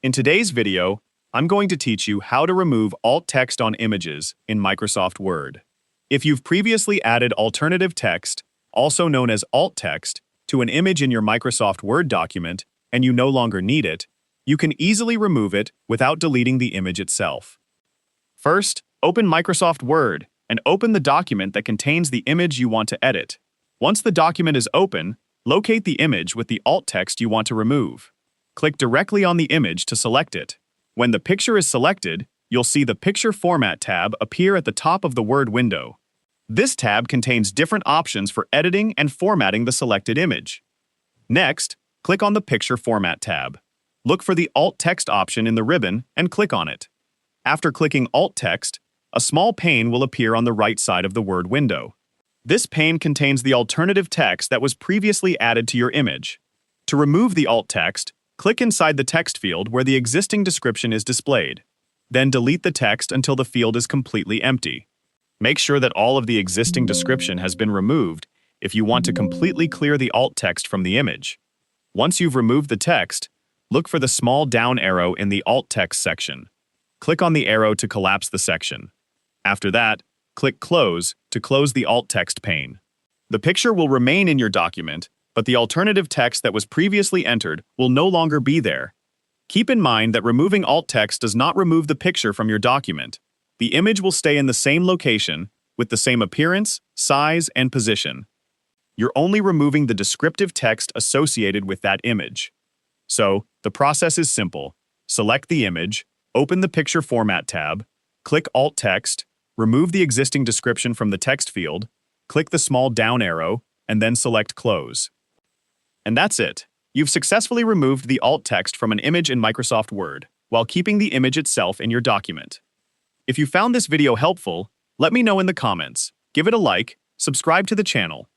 In today's video, I'm going to teach you how to remove alt text on images in Microsoft Word. If you've previously added alternative text, also known as alt text, to an image in your Microsoft Word document and you no longer need it, you can easily remove it without deleting the image itself. First, open Microsoft Word and open the document that contains the image you want to edit. Once the document is open, locate the image with the alt text you want to remove. Click directly on the image to select it. When the picture is selected, you'll see the Picture Format tab appear at the top of the Word window. This tab contains different options for editing and formatting the selected image. Next, click on the Picture Format tab. Look for the Alt Text option in the ribbon and click on it. After clicking Alt Text, a small pane will appear on the right side of the Word window. This pane contains the alternative text that was previously added to your image. To remove the alt text, click inside the text field where the existing description is displayed. Then delete the text until the field is completely empty. Make sure that all of the existing description has been removed if you want to completely clear the alt text from the image. Once you've removed the text, look for the small down arrow in the alt text section. Click on the arrow to collapse the section. After that, click Close to close the alt text pane. The picture will remain in your document, but the alternative text that was previously entered will no longer be there. Keep in mind that removing alt text does not remove the picture from your document. The image will stay in the same location, with the same appearance, size, and position. You're only removing the descriptive text associated with that image. So, the process is simple. Select the image, open the Picture Format tab, click Alt Text, remove the existing description from the text field, click the small down arrow, and then select Close. And that's it. You've successfully removed the alt text from an image in Microsoft Word, while keeping the image itself in your document. If you found this video helpful, let me know in the comments, give it a like, subscribe to the channel,